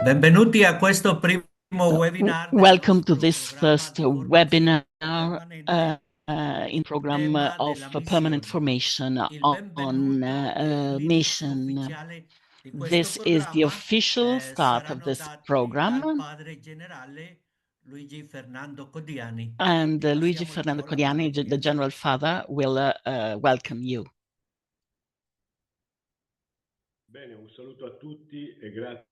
Benvenuti a questo primo webinar del Welcome to nostro this programma first di formazione webinar permanente. in Il program tema of della permanent missione. formation Il on benvenuto e l'inizio mission. ufficiale di questo This is the programma official start of saranno this dati dal program, padre generale Luigi Fernando Codiani. and Gli Luigi passiamo la Fernando parola, padre Codiani, the Codiani. General Father, will welcome you. Bene, un saluto a tutti e grazie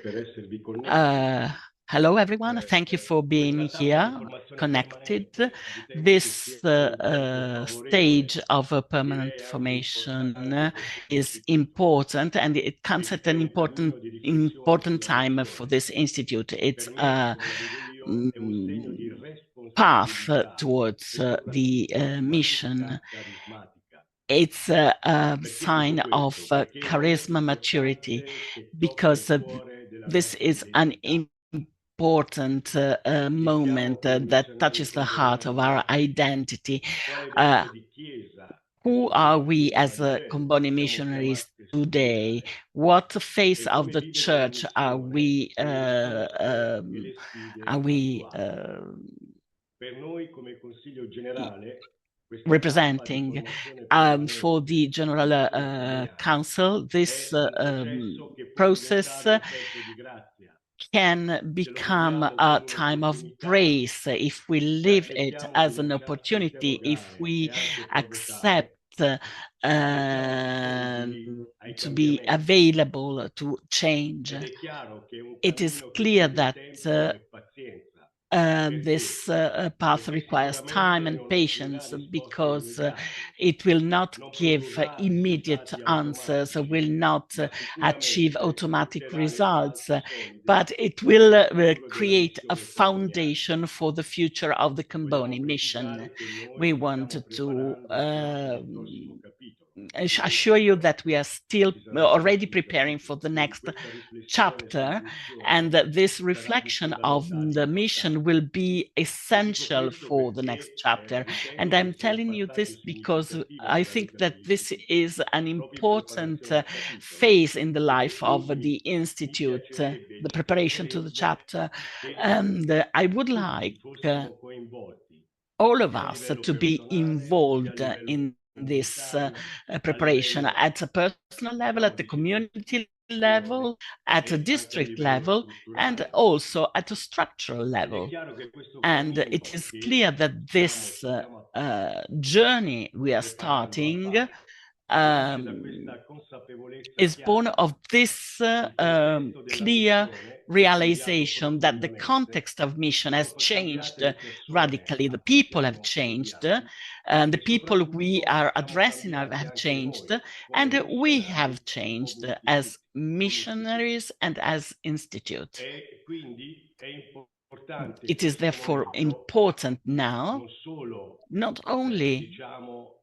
per esservi connessi. Uh, Hello, everyone. Thank you for being Questa tappa di here, formazione connected. permanente di tempo che si This è svolta in tempo stage favorevole of a permanent direi anche formation importante per questo is istituto. important, and it comes at Richiede an un cammino di riflessione important sulla time for missione this institute. che It's per me, a come la vedo io, è un segno di mm, path responsabilità towards e the soprattutto di mission. maturità carismatica. It's a Perché sign dico of questo? Perché è un momento charisma maturity, importante che tocca il because cuore della this nostra is an identità. important È chiaro moment che un that missionario touches the heart of our comboniano identity. quale Uh, veste di chiesa e who are we soprattutto as evangelo Comboni siamo missionaries chiamati a today? esprimere What face e of come the vivere la church missione con le risorse e le are sfide we attuali. Per noi come Consiglio Generale questa tappa di representing? formazione For the permanente General di cui parliamo Council, this è un processo che può process diventare un tempo di grazia can se lo become viviamo a come time of un'opportunità, grace if we se live it accettiamo as an di opportunity, if interrogare e we anche accept provocare, se siamo disponibili ai to be cambiamenti. available to change. Ed è chiaro che è un It is cammino che clear chiede that tempo e pazienza. this Perché? path Perché requires time sicuramente and non offrirà patience, risposte because immediate, it will not non give produrrà immediate risultati answers, will automatici, not ma achieve sicuramente automatic getterà le results, basi solide but it per will il futuro della create a missione comboniana. foundation for the future of the Vogliamo Comboni mission. precisare che We noi want stiamo to preparando già il prossimo capitolo di assure you questo that we are still ci sarà il already prossimo preparing for capitolo. the Quindi next questa riflessione sulla chapter, and missione that this sarà di reflection of fondamentale the mission importanza. will be E dico essential questo for the next perché chapter. And ritengo che I'm sia un telling you passaggio this because significativo I nella think vita that this dell'istituto, is an proprio in important preparazione al capitolo. phase in the E life of the quindi mi institute, piacerebbe, the ci preparation to the piacerebbe chapter. che And I would tutti like fossimo coinvolti all of sia a us livello to be personale, sia a involved livello in this comunitario, a preparation livello, at a personal level, diciamo, at the di community level, situazione at a e anche a district livello level, and strutturale. also at a structural Ed è level. chiaro che questo And it cammino is clear che that this ci stiamo journey we are preparando a starting fare nasce da um, questa consapevolezza is born chiara. of this Il contesto della clear missione è cambiato realization that the profondamente, context of mission has sono changed cambiate le persone radically. The a cui people have siamo changed, inviati and the e people we soprattutto are siamo addressing cambiati have anche changed, noi come and we missionari have changed come as come istituto. missionaries and as institute. E quindi è importante in It is questo therefore momento important now, non solo not only diciamo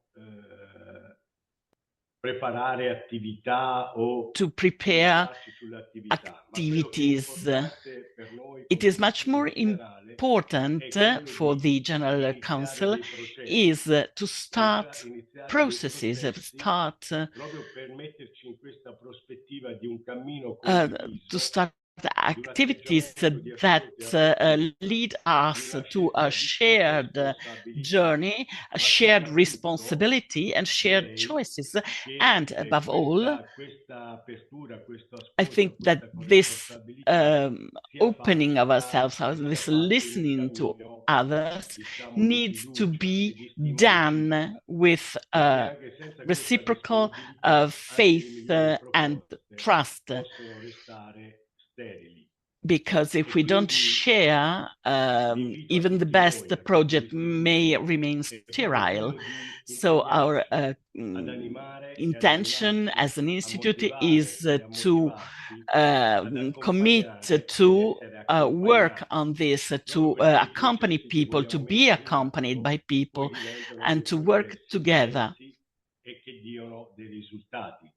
preparare attività o to prepare buttarci sulle attività, ma quello che è activities. importante per noi It come is much more Consiglio Generale important è quello for di the General iniziare Council dei processi, is to start processes, start proprio per metterci in questa prospettiva di un cammino condiviso, di un activities atteggiamento di that ascolto e accoglienza, lead di us una to a scelta di shared responsabilità, journey, a ma shared soprattutto responsibility, and shared direi choices. che And above all, questa apertura, questo I ascolto, think that questa this responsabilità sia opening of fatta, ourselves, venga this fatto in un listening to cammino, others, diciamo, di needs to fiducia e be di stima done reciproca, with perché anche senza questa reciprocal disponibilità anche le faith migliori and proposte trust. possono restare sterili. Because if E we don't quindi share, l'invito a even the tutti best noi, a tutto project may l'istituto, remain è proprio sterile. quello di So our impegnarci ad animare e ad intention animarci, as an a institute motivare is e a to motivarci, ad commit accompagnare ed to essere work accompagnati, on this, proprio to perché i accompany processi che people, to vogliamo be mettere in accompanied by atto poi people, diventano and dei to work processi together. intensi e che diano dei risultati.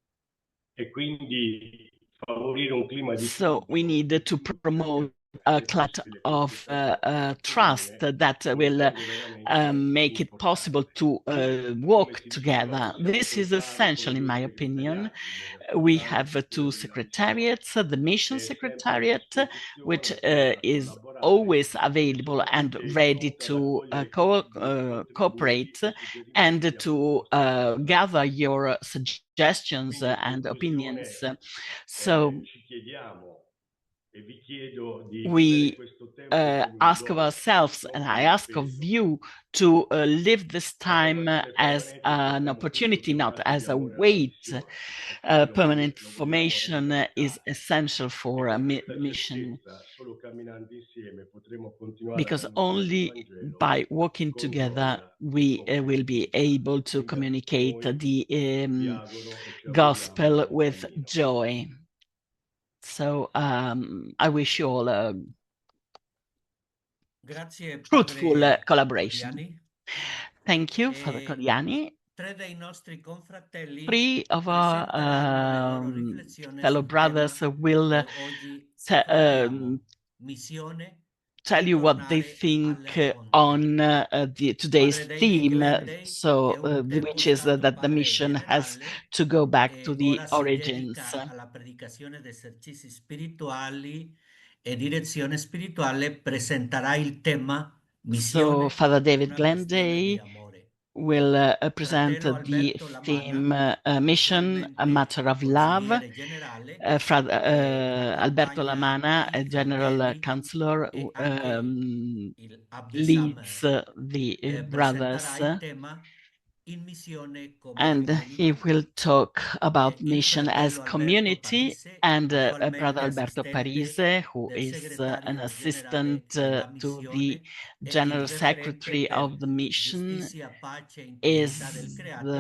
E quindi favorire un clima di So we fiducia need to promote a cloud of trust that will make it possible to work together. This is essential, in my opinion. We have two secretariats, the mission secretariat, which is always available and ready to cooperate and to gather your suggestions and opinions. So we ask of ourselves, and I ask of you, to live this time as an opportunity, not as a weight. Permanent formation is essential for a mission, because only by working together we will be able to communicate the gospel with joy. So I wish you all a Grazie, fruitful padre collaboration. Codiani. Thank you, Father Codiani. Tre dei nostri confratelli Three of presenteranno le loro our riflessioni fellow sul tema brothers will che oggi affrontiamo, missione, tell you what they ritornare think alle fonti. on today's Padre David theme, Glenday, che è un tempo which is stato that the padre mission has generale to go back to e the ora si origins. dedica alla predicazione di esercizi spirituali e direzione spirituale, presenterà il tema So missione, Father David una questione di Glenday amore. will present Fratello the Alberto theme Lamana, mission, a attualmente matter of love. consigliere generale, Alberto accompagna Lamana, a i general fratelli counselor, e anche il leads Abdesam the brothers, presenterà il tema in missione come and he comunità. will talk about Il mission as fratello Alberto community. Parise, And Brother attualmente Alberto assistente Parise, who del is an segretario assistant generale della to the missione e il general referente secretary of per the mission, giustizia, pace e integrità del is creato,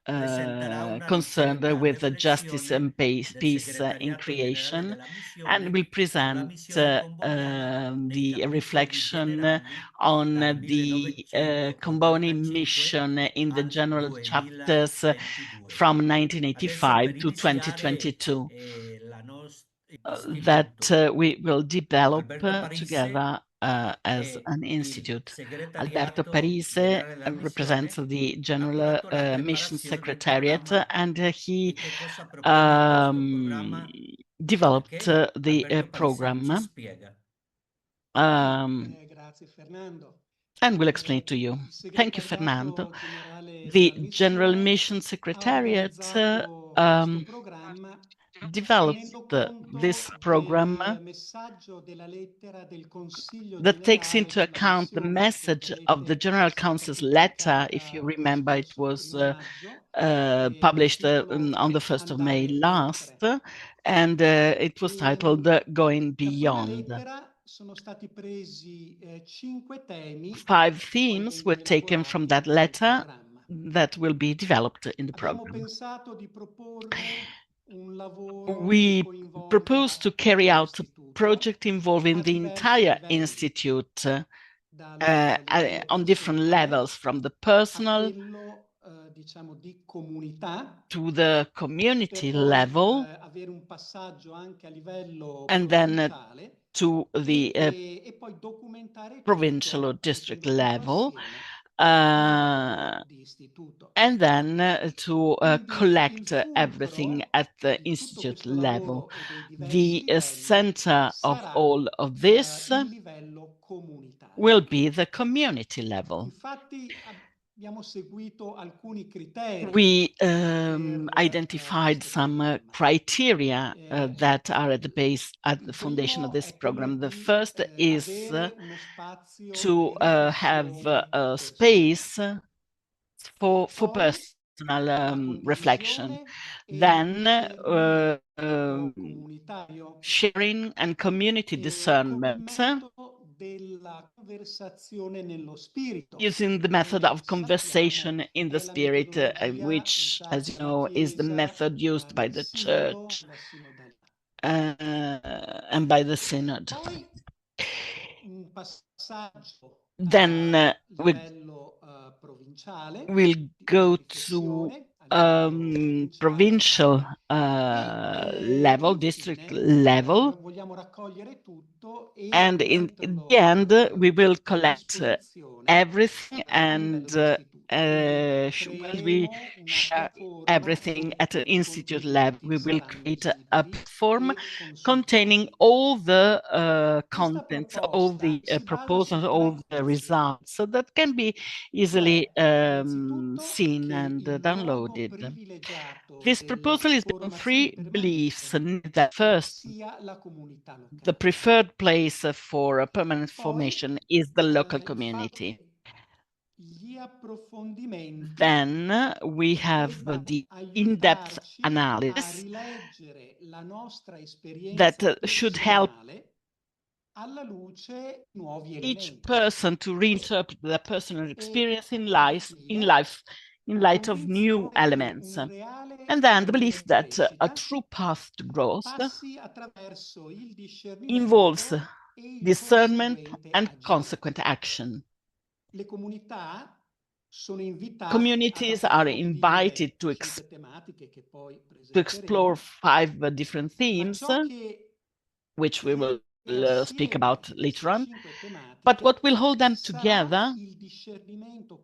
presenterà una concerned ricerca with the justice riflessione and del peace in segretariato generale creation, della and missione will sulla present missione comboniana nei the capitoli reflection generali on dal the Comboni 1985 mission in the al general chapters 2022. from Adesso, 1985 per to iniziare 2022 that l'istituto, we will develop Alberto Parise together as è an il institute. Alberto segretariato Parise generale della represents missione, the ha General curato la Mission preparazione del Secretariat, programma. and Di he che cosa propone questo um, programma? developed Perché the Alberto Parise ci program, spiega. Grazie Fernando. and will explain it to you. Il Thank you, Fernando. segretariato generale The della General missione Mission ha Secretariat organizzato questo programma developed tenendo this conto program del messaggio della lettera del Consiglio that takes generale into sulla account the missione message che of the General è stata Council's letter. If pubblicata you lo remember, it scorso was primo maggio dal published titolo on the 1st of May Andare last, oltre. and it was titled Going Da quella Beyond. lettera sono stati presi 5 temi 5 che poi themes were vengono taken from elaborati that nel letter programma. that will be developed in the Abbiamo program. pensato di proporre un lavoro che We propose to coinvolga carry tutto out a l'istituto project involving a the diversi entire livelli, institute dal on livello different personale levels, from the a personal quello diciamo di comunità, to the per community poi level, avere un passaggio anche a livello and then provinciale to the e poi documentare provincial or tutto district mettendolo tutto level, assieme in un lavoro di istituto. and then to Quindi il collect everything fulcro at the di tutto institute questo level. lavoro e dei diversi The livelli center of sarà all of this il livello will comunitario. be the community level. Infatti abbiamo seguito alcuni criteri We per identified questo some programma. criteria that are at the base, at the Il foundation of primo this è quello program. The di first is avere uno spazio to di have riflessione a personale. space for Poi personal la reflection. condivisione e il Then discernimento comunitario sharing and community come discernment metodo della conversazione nello spirito, using the method che of sappiamo conversation in the è la spirit, metodologia which, as usata you dalla know, is the Chiesa, method used by dal the Sinodo, church la sinodalità. and by the synod. Poi un passaggio Then a we livello provinciale will di go to riflessione provincial level, district level, vogliamo raccogliere tutto e and in metterlo the end we will a collect disposizione everything a and livello d'istituto. Quindi we creeremo una share piattaforma everything dove at an tutti i institute level. contributi We will saranno create a visibili platform e containing consultabili. all the Questa contents, all proposta the si basa proposals, su all tre the cose, results, so that can be easily cioè innanzitutto seen che and il luogo downloaded. privilegiato This della proposal is based on formazione three beliefs. permanente That first, sia la comunità the locale. preferred place for a permanent Poi formation is the local il fatto community. che gli approfondimenti Then we have debbano the in-depth aiutarci a analysis rileggere la nostra that esperienza should help personale alla luce di nuovi each elementi. person to reinterpret their personal E experience in life, infine, in la light of new convinzione che elements. un reale And then the cammino belief di that a crescita true path to growth passi attraverso il involves discernimento e il discernment conseguente and agire. consequent action. Le comunità sono invitate ad Communities are approfondire invited to 5 tematiche che poi explore presenteremo, 5 different ma themes, ciò che which we will tiene speak assieme about later queste on. 5 But tematiche what will hold them sarà together il discernimento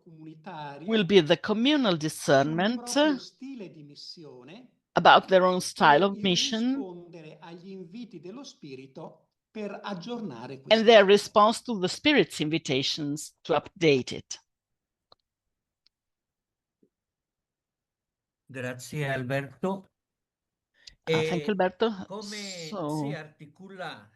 will comunitario be the communal sul discernment proprio stile di missione about their own style e of il mission rispondere agli inviti dello spirito per aggiornare and questo their stile. response to the Spirit's invitations to update it. Grazie Alberto. Thank you, Alberto. Come si So, articula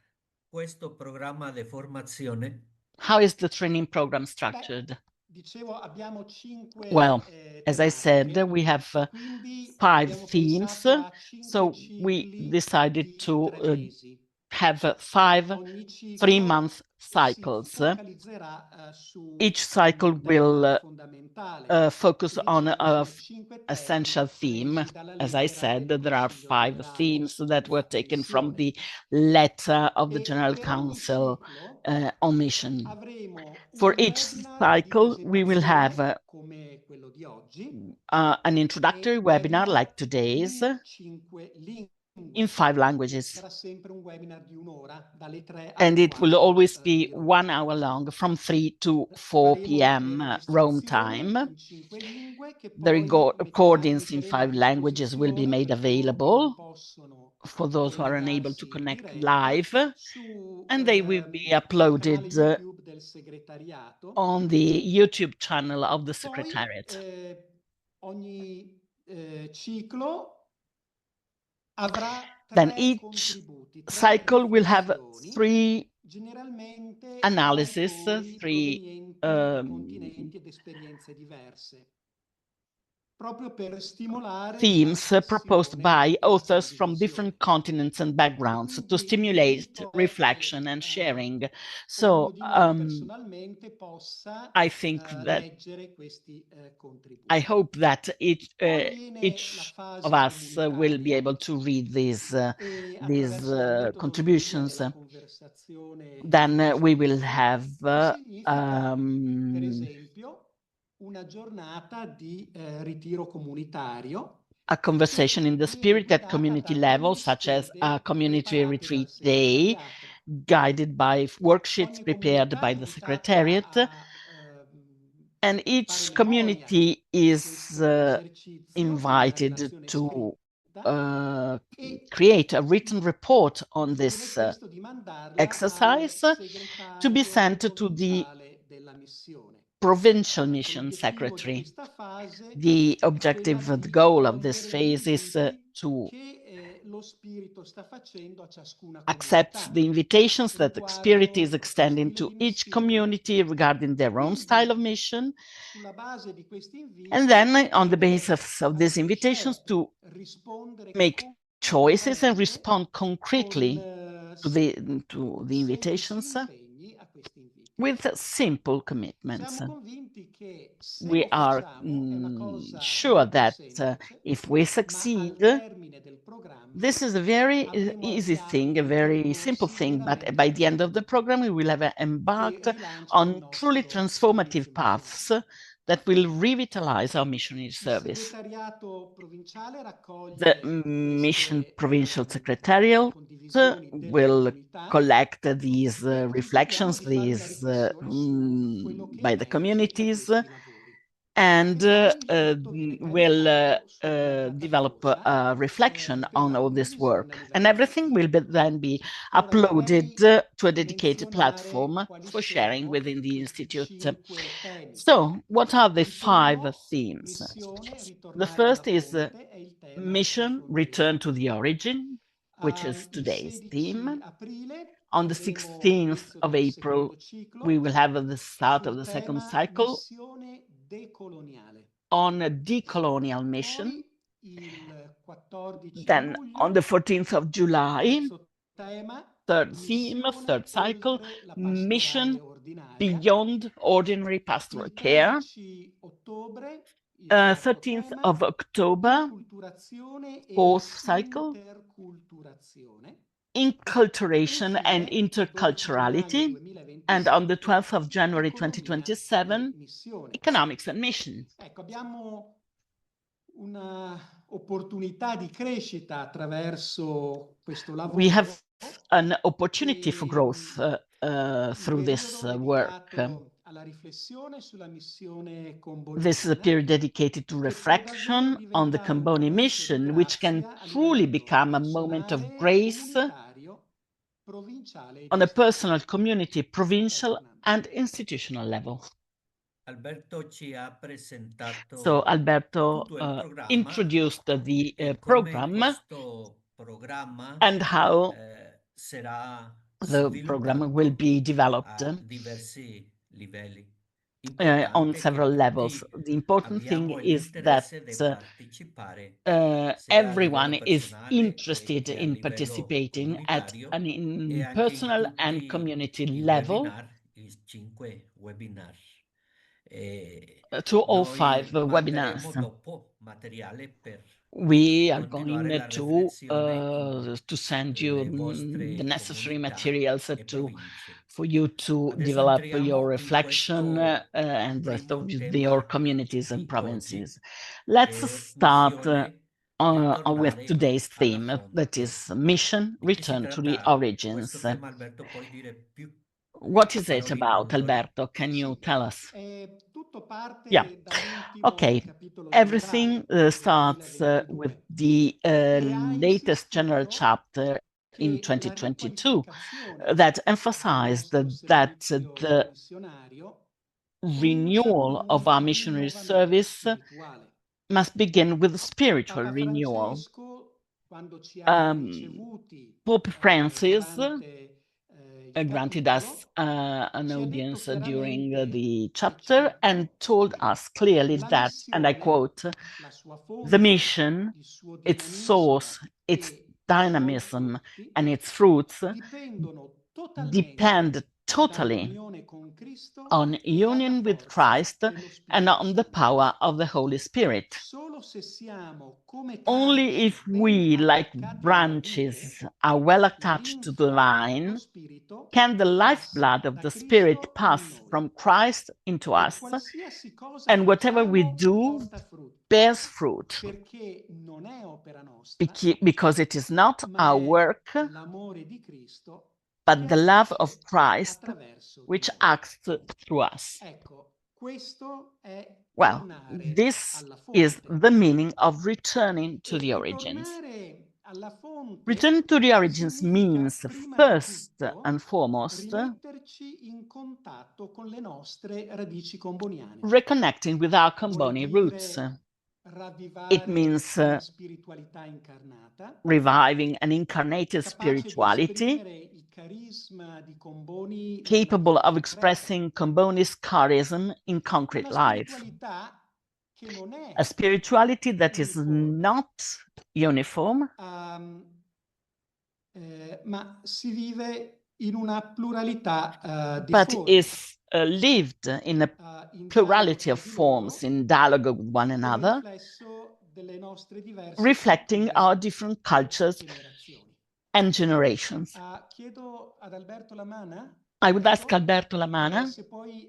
questo programma di formazione? how is the training program Beh, structured? dicevo, abbiamo 5 Well, as I said, tematiche we have e quindi 5 abbiamo themes. pensato a 5 So we cicli decided di to 3 mesi. have 5 Ogni ciclo 3-month si cycles. focalizzerà su Each cycle un tema will fondamentale. focus Quindi on ci a sono 5 temi essential theme. presi dalla As I lettera said, del there are Consiglio 5 generale themes that were sulla taken from missione. the letter of the E General per ogni Council ciclo on mission. avremo For un each webinar di cycle, we will have presentazione come quello di oggi an introductory e webinar like webinar today's in 5 in lingue. 5 languages. Sarà sempre un webinar di un'ora, dalle 3 alle And it will 4 always be di Roma. 1 hour long from 3 to 4 Faremo le p.m. Rome registrazioni time. in 5 lingue che The poi recordings in metteremo a 5 languages will be disposizione made per coloro che non available possono for those who are unable to collegarsi in connect diretta live, su and they will be sul canale uploaded YouTube del segretariato. on the YouTube channel of the Poi Secretariat. ogni ciclo avrà Then 3 each contributi, 3 cycle will have riflessioni, 3 generalmente da analysis, autori 3 provenienti da continenti ed esperienze diverse, proprio per stimolare la themes proposed riflessione by e la authors from condivisione. different continents and E backgrounds to quindi stimulate l'invito è reflection che and sharing. ognuno So di noi personalmente possa I think that leggere questi I contributi. hope that Poi viene la each of fase us will be comunitaria able to read e attraverso la metodologia contributions. della conversazione Then we will interispirito, have che significa, per um, esempio, una giornata di ritiro comunitario a conversation che in the viene spirit at guidata community da level, delle such as a schede community preparate dal retreat day, segretariato. guided by worksheets Ogni prepared comunità è by the invitata Secretariat. a And fare each memoria community di is questo esercizio di una invited relazione to scritta e create a written report on gli viene this chiesto di mandarla al exercise to be segretario sent to the provinciale della missione. provincial mission L'obiettivo di secretary. questa fase The è quella objective, the di goal of this accogliere gli phase is inviti to che lo spirito sta facendo a ciascuna accept comunità the invitations that the Spirit riguardo is il proprio extending stile to di each missione. community regarding their own style of Quindi, mission, sulla base di questi and inviti, then on the basis of these avete invitations scelto to rispondere make choices and concretamente respond con concretely to the semplici invitations impegni a questi inviti. with simple commitments. Siamo convinti che se We lo are facciamo è una cosa sure molto that semplice, if we ma succeed, al termine del programma this is a very avremo easy thing, a avviato very simple percorsi thing, but veramente by the end of the trasformatori program, we will have che embarked rilanciano il on truly nostro transformative servizio paths missionario. that will revitalize our missionary Il service. segretariato provinciale The raccoglie Mission queste Provincial Secretariat condivisioni della will comunità collect these e contempliamo reflections di fare una riflessione su quello che by the emerge da communities questi lavori. and E poi tutto viene will caricato su una develop piattaforma a reflection per on la all this condivisione a work. livello And everything will then be Allora, uploaded vorrei to a dedicated menzionare platform quali for sharing sono within the i Institute. 5 temi. So, what are the Il 5 primo, themes? missione, The ritornare alla first is fonte, è il tema di mission, fondo return to the riformatore. origin, which is Il today's 16 theme. aprile On the avremo 16th l'inizio of del April, secondo ciclo we will have the start of sul the second tema cycle missione decoloniale. on a decolonial mission. Poi il 14 Then on the luglio, 14th of July, terzo tema, third theme, missione third cycle, oltre la mission pastorale ordinaria. beyond ordinary pastoral Il care. 13 ottobre, il quarto 13th tema, of October, inculturazione e fourth cycle, interculturazione. inculturation and Infine, il 12 gennaio interculturality. And on the 12th of January economia 2027, e missione. economics and mission. Ecco, abbiamo una opportunità di crescita attraverso questo We have lavoro. an opportunity for growth Il through this periodo work. dedicato alla riflessione sulla missione This is a comboniana, period dedicated to che può davvero reflection on the diventare un Comboni momento di mission, which can grazia a truly livello become a moment of personale, grace comunitario, provinciale ed on a personal, istituzionale. community, provincial, Ecco, Nando. and institutional level. Alberto ci ha presentato So Alberto tutto il programma introduced the e come program questo programma and how sarà the program will be developed a diversi livelli. on Importante che several levels. tutti The important thing abbiamo is that l'interesse di partecipare sia a everyone livello is personale interested che a in livello participating at comunitario an e in anche in personal and tutti community i level webinar, i 5 webinar. to all Noi 5 manderemo webinars. dopo materiale per We are continuare going la riflessione in to send you le vostre the necessary comunità materials e province. for you to Adesso develop your entriamo in reflection questo and primo your tema communities and di oggi, provinces. Let's che è start missione with ritornare today's alla theme, that fonte. is mission, Di che si return to the tratta questo origins. tema, Alberto? Puoi dire più What is it parole about, introduttorie? Alberto? Can you Sì, tell us? tutto parte Yeah. dall'ultimo Okay. capitolo Everything generale del starts with 2022 the e ha latest General insistito Chapter in che la 2022 riqualificazione that del emphasized nostro that servizio the missionario comincia con renewal of un our missionary rinnovamento service spirituale. must begin with spiritual Papa renewal. Francesco, quando ci ha ricevuti Pope Francis durante il granted capitolo, us an ci ha detto audience during chiaramente, the e chapter and cito, told us clearly la that, and I missione, quote, la sua the fonte, mission, il suo its dinamismo source, its e i suoi dynamism, frutti and its fruits dipendono depend totalmente totally dall'unione con Cristo on e dalla union with forza Christ dello and Spirito on the Santo. power of the Holy Spirit. Solo se siamo come Only tralci if ben we, like attaccati alla branches, vite, are well la attached to the linfa dello vine, Spirito can the passa lifeblood of da the Spirit Cristo in pass noi from Christ into e us, qualsiasi cosa and whatever we facciamo do porta frutti, bears fruit, perché non è opera nostra, because it is not ma our è work, l'amore di Cristo but che the love of agisce Christ attraverso di which noi. acts through us. Ecco, questo è Well, tornare this alla is fonte. the meaning of returning to the E origins. ritornare alla fonte Returning to the origins significa means, prima di first tutto and foremost, rimetterci in contatto con le nostre radici comboniane. reconnecting with our Vuol Comboni roots. dire It ravvivare means una spiritualità incarnata, reviving an incarnated capace di spirituality, esprimere il carisma di Comboni nella capable vita of concreta. expressing Comboni's charism in concrete Una life. spiritualità che non è A spirituality that is uniforme, not uniform, ma si vive in una pluralità di but forme, is lived in a in dialogo plurality tra of di forms, loro, in dialogue with one come another, riflesso delle nostre diverse reflecting culture our different e cultures generazioni. and generations. Chiedo ad Alberto la mano. I would ask Alberto Lamana. Se poi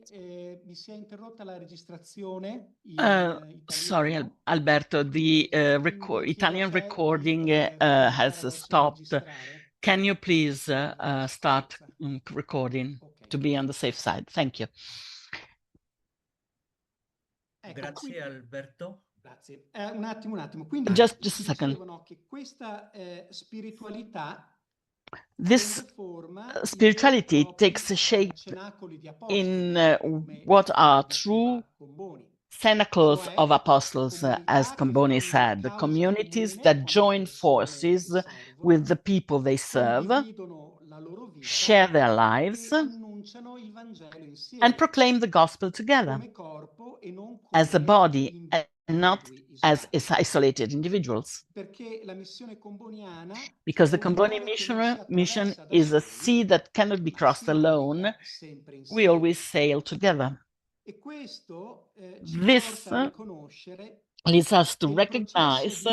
mi si è interrotta la registrazione in Sorry, italiano. Alberto, the Italian recording has stopped. Can you please start recording to be on the safe side? Thank you. Grazie Alberto. Grazie. Un attimo. Quindi just a second. dicevano che questa spiritualità This spirituality takes shape in what are true cenacles of apostles, as Comboni said, communities that join forces with the people they serve, share their lives, and proclaim the gospel together as a body and not as isolated individuals. Because the Comboni mission is a sea that cannot be crossed alone. We always sail together. This leads us to recognize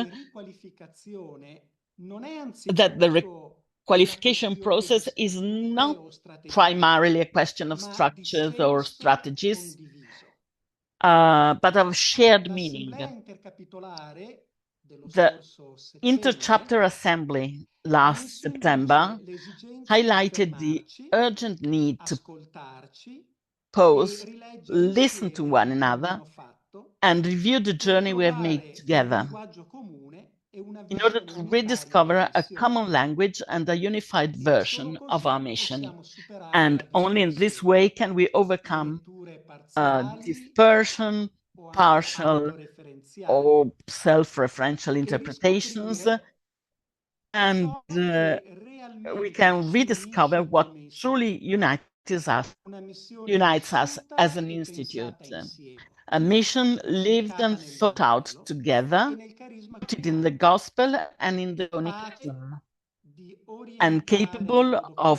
that the qualification process is not primarily a question of structures or strategies, but of shared meaning. The Interchapter Assembly last September highlighted the urgent need to pause, listen to one another, and review the journey we have made together in order to rediscover a common language and a unified version of our mission. And only in this way can we overcome dispersion, partial or self-referential interpretations, and we can rediscover what truly unites us as an institute. A mission lived and thought out together, rooted in the gospel and in the communication, and capable of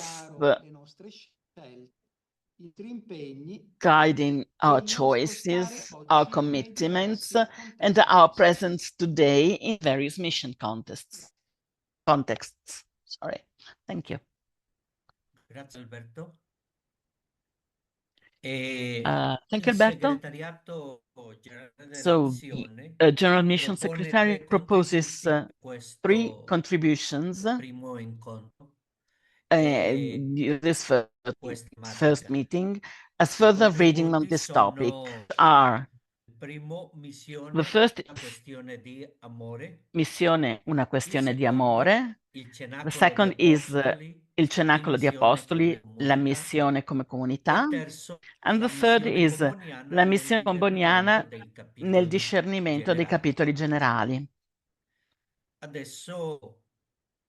guiding our choices, our commitments, and our presence today in various mission contexts. Sorry. Thank you. Grazie Alberto. Thank you, Alberto. So the General Mission Secretariat proposes 3 contributions this first meeting as further reading on this topic are the first missione, una questione di amore. The second is il cenacolo di apostoli, la missione come comunità. And the third is la missione comboniana nel discernimento dei capitoli generali. Adesso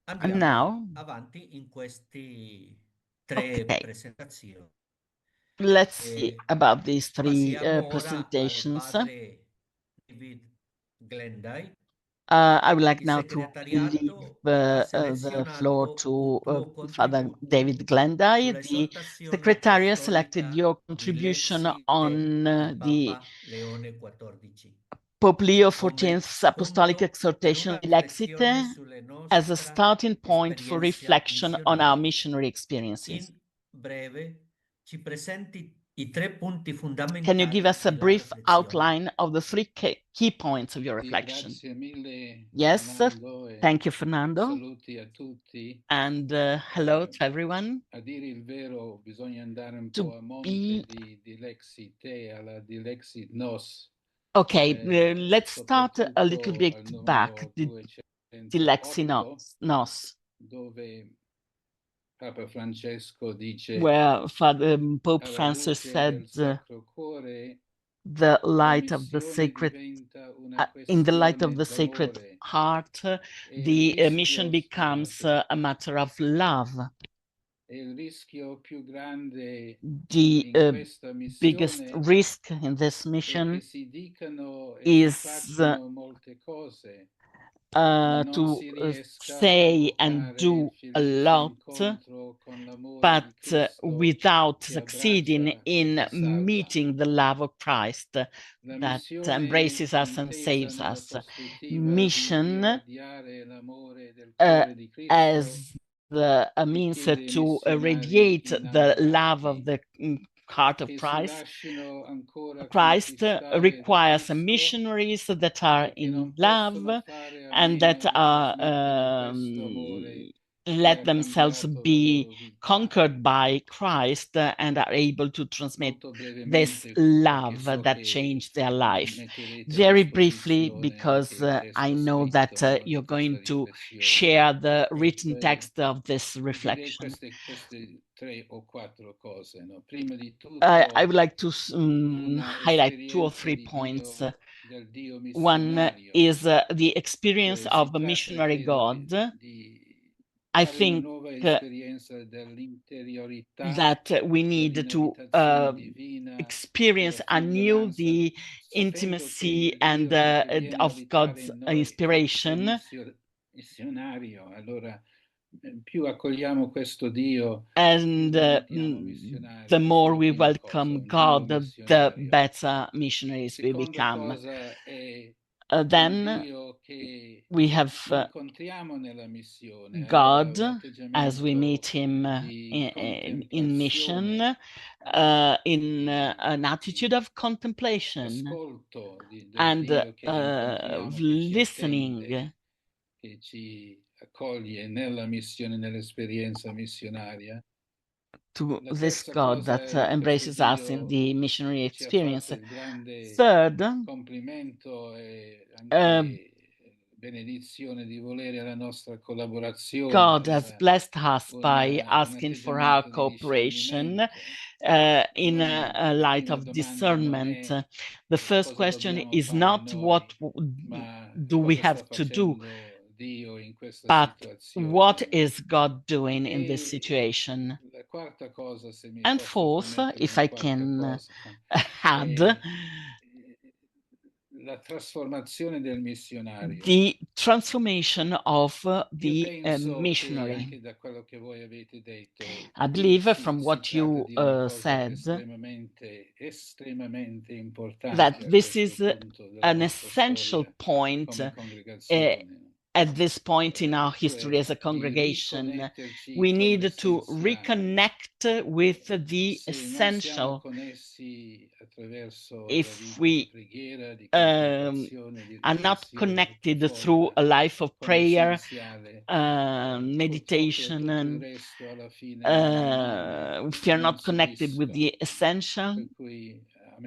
And now, avanti in questi 3 presentazioni. Let's see about these 3 presentations. David Glenday. I would like now to leave the floor to Father David Glenday. The Secretariat selected your contribution on the Pope Leo XIV's Apostolic Exhortation Lexite as a starting point for reflection on our missionary experiences. Can you give us a brief outline of the 3 key points of your reflection? Yes, thank you, Fernando. And hello to everyone. Okay, let's start a little bit back, the Dilexi Nos. Papa Francesco dice, where Pope Francis said the light of the sacred, in the light of the Sacred Heart, the mission becomes a matter of love. The biggest risk in this mission is to say and do a lot, but without succeeding in meeting the love of Christ that embraces us and saves us. Mission as a means to radiate the love of the heart of Christ requires missionaries that are in love and that are let themselves be conquered by Christ and are able to transmit this love that changed their life. Very briefly, because I know that you're going to share the written text of this reflection. Queste 3 o 4 cose, no? Prima di I would tutto, like to highlight 2 or 3 points. One is the experience of a missionary God. I think that we need to experience anew the intimacy and of God's inspiration. Più accogliamo questo Dio, and the more we welcome God, the better missionaries we become. Then we have God as we meet him in mission, in an attitude of contemplation and listening. Che ci accoglie nella missione, nell'esperienza missionaria. To this God that embraces us in the missionary experience. Third, complimento e anche benedizione di volere la nostra collaborazione. God has blessed us by asking for our cooperation in a light of discernment. The first question is not what do we have to do, but what is God doing in this situation? And fourth, if I can add, la trasformazione del missionario. The transformation of the missionary. Da quello che voi avete detto, I believe from what you said estremamente importante that this is an essential point at this point in our history as a congregation. We need to reconnect with the essential. If we are not connected through a life of prayer, meditation, and if you're not connected with the essential,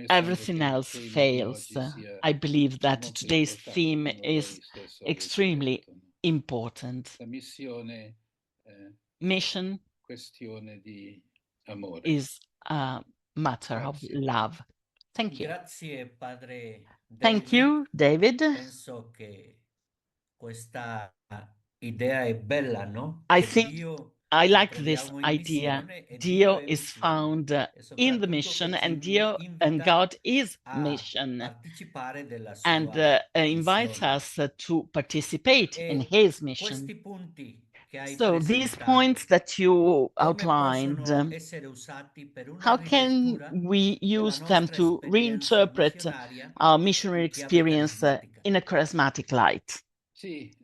everything else fails. I believe that today's theme is extremely important. Mission is a matter of love. Thank you. Grazie, Padre David. Thank you, David. Penso che questa idea è bella, no? I Che think Dio I like lo this troviamo in idea. missione e Dio è is missione. found E in the soprattutto mission, che and ci God is a mission, partecipare della sua and invites missione. us to participate in His mission. Questi punti che hai So these presentato, points that you come outlined, possono essere usati per una how can rilettura we della use them nostra to esperienza reinterpret missionaria our missionary in chiave experience carismatica? in a charismatic light? Sì,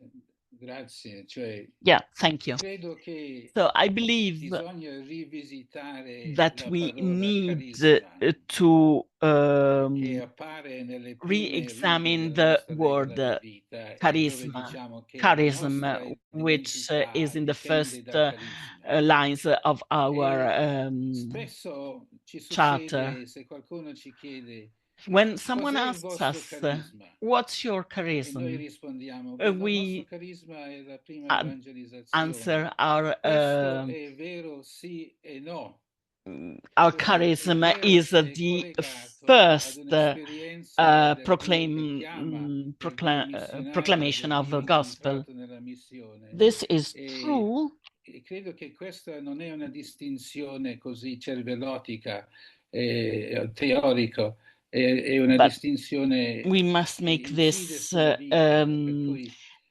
grazie. Cioè, Yeah, thank you. credo che So I believe bisogna rivisitare that la we parola need carisma, to che appare nelle prime re-examine righe della the nostra word regola di vita, e dove charisma, diciamo che la charism, nostra which identità is in the dipende first dal carisma. lines of our Spesso ci charter. succede, se qualcuno ci chiede When someone cos'è il asks vostro us, carisma, what's your e noi charism? rispondiamo, guarda, il nostro We carisma è la prima evangelizzazione. answer our Questo è vero, sì e no. charism is the first proclamation of the gospel. This is true. E credo che questa non è una distinzione così cervellotica, teorica, è una distinzione we must make this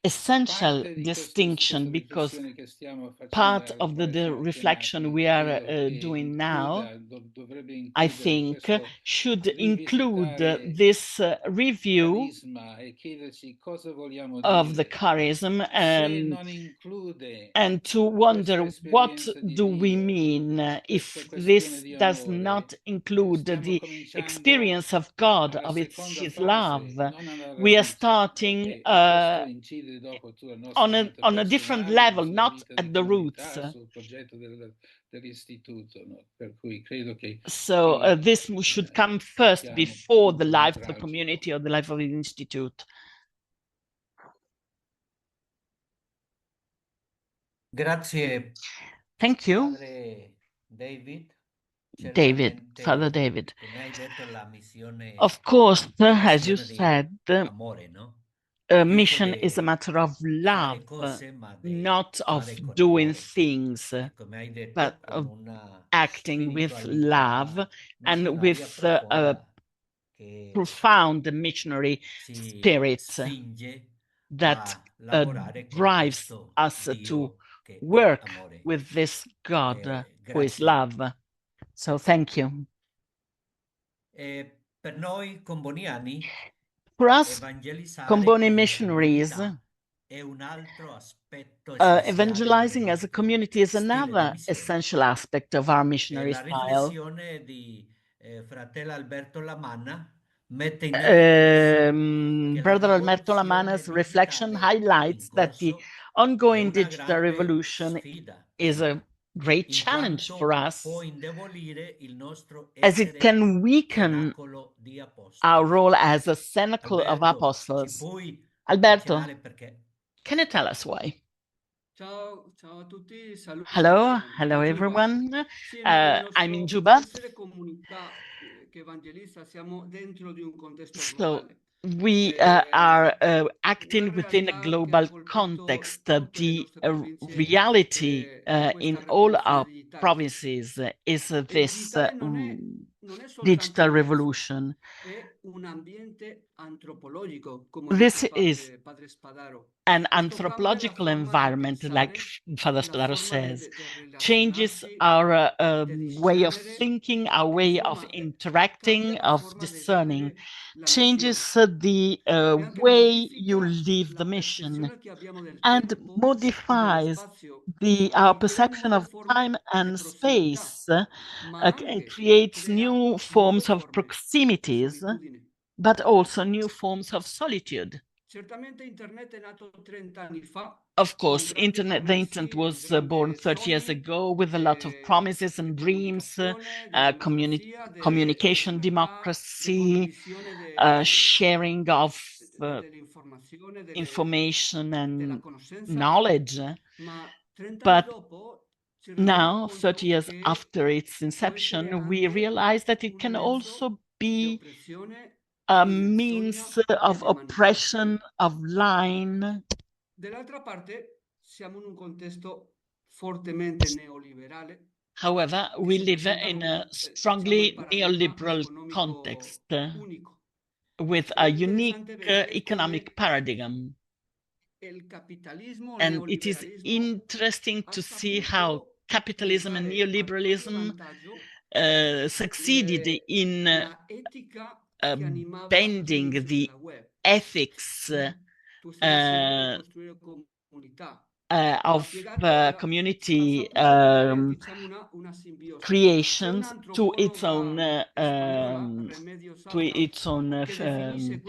essential Parte di distinction, questa because riflessione che stiamo part facendo of può the essere reflection chiamato, we are credo che doing now, dovrebbe I includere think, questo should include rivisitare this review carisma e chiedersi cosa vogliamo of the dire. charism, Se non include and to questa wonder what esperienza di do we Dio, mean questa if questione this di does amore, not include stiamo the cominciando experience of God, alla of seconda His fase, love. non alla We are radice, starting e questo incide dopo sulla nostra vita on a different personale, level, sulla not vita di at the roots. comunità, sul progetto dell'istituto, no? Per cui credo che So qui this should come first siamo before un the punto life of the nevralgico. community or the life of the institute. Grazie, Thank you, Padre David. Father David. Come hai detto, la missione Of course, è as you questione di said, amore, no? mission is a matter of Fare love, cose, ma di not of fare con doing amore. things, E come hai but detto, con of una acting with love spiritualità and missionaria with a profonda che profound missionary ci spirit spinge that a lavorare con drives questo us to Dio che è work amore. with this God who is Grazie. love. So thank you. Per noi comboniani, For us, evangelizzare Comboni come missionaries, comunità è un altro aspetto essenziale del evangelizing as a nostro community is stile di another missione. essential aspect of our E missionary la style. riflessione di fratello Alberto Lamanna mette in evidenza che la Brother Alberto rivoluzione Lamana's reflection digitale highlights in that the corso è ongoing una digital grande revolution sfida is per a noi, great in challenge for quanto us, può indebolire il nostro as it essere can weaken cenacolo di apostoli. our role as a cenacle of Alberto, ci apostles. puoi Alberto, accennare perché? can you tell us why? Ciao, ciao a tutti, saluti Hello da Juba. everyone. Sì, I'm in nostro Juba. essere comunità che evangelizza siamo dentro di un contesto So globale. we are acting Una within a realtà che global ha colpito context. tutte le The nostre province reality in questa all rivoluzione our digitale. provinces is E il this digitale non è soltanto digital un mezzo, revolution. è un ambiente antropologico, come This dice is padre Spadaro. an Questo cambia la anthropological forma di environment, like pensare, Father la Spadaro forma says, di changes relazionarsi, our di way of discernere, thinking, our e way of insomma interacting, cambia la of forma di discerning, vivere la changes missione the e anche way you modifica live the la mission, percezione che abbiamo del and tempo e dello modifies spazio, our in crea perception nuove of time forme di and prossimità, space, ma and anche creates crea new nuove forms of forme di proximities, solitudine. but also new forms of solitude. Certamente internet è nato 30 anni fa. Of Con course, grandi the internet promessi, was born grandi 30 years sogni ago with a lot of promises di and dreams, comunicazione, di democrazia, di communication libertà, di democracy, condivisione sharing of dell'informazione, information della and conoscenza, knowledge. ma 30 anni But dopo ci rendiamo now, 30 conto years che after its può essere inception, we anche realize that it un can mezzo also di be oppressione, a di menzogna means e of di oppression, manipolazione. of lying. Dall'altra parte siamo in un contesto fortemente neoliberale However, che we si live presenta in come, a diciamo, il strongly paradigma neoliberal economico context unico. with Ed a è unique interessante vedere economic come paradigm. il capitalismo, il And it is neoliberalismo interesting ha to see how saputo capitalism and usare al proprio neoliberalism vantaggio succeeded in la etica che animava bending l'inizio the della web. ethics Questa visione di costruire comunità of community ha saputo creare, diciamo, una simbiosi. C'è creations to its own un'antropologa spagnola, Remedios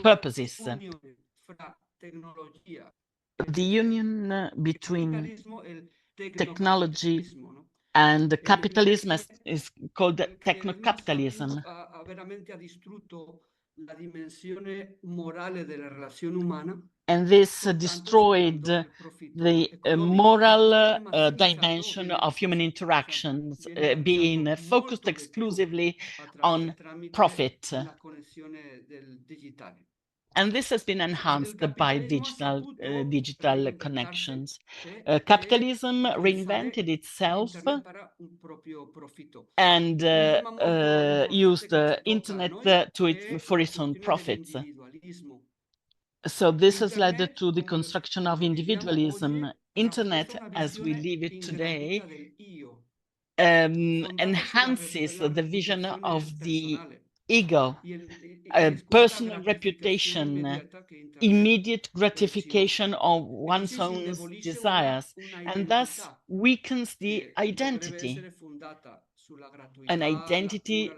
purposes. unione fra tecnologia The union il between capitalismo e il technology tecnocapitalismo, no? and E capitalism l'inclinazione is called del techno-capitalism. veramente ha distrutto la dimensione morale della relazione umana, And this soltanto destroyed cercando il profitto the economico e moral sociale, ma semizzato, dimension of human interactions, being focused molto di più exclusively on tramite profit. la connessione del digitale. And this has been Il enhanced by capitalismo ha digital saputo connections. e Capitalism utilizzare reinvented itself internet per un proprio profitto. and Un tema molto importante used che ci tocca a internet noi è for la its own questione profits. dell'individualismo. So this has led Internet, to the come construction of lo viviamo individualism. oggi, Internet, rafforza una as we visione live it ingrandita today, del io, enhances la the vision reputazione of the personale ego, y es questa personal gratificazione reputation, immediata che Internet immediate ci offre. gratification of E one's così si own indebolisce desires, una and thus identità weakens the che dovrebbe identity, essere fondata sulla an gratuità, la cura, identity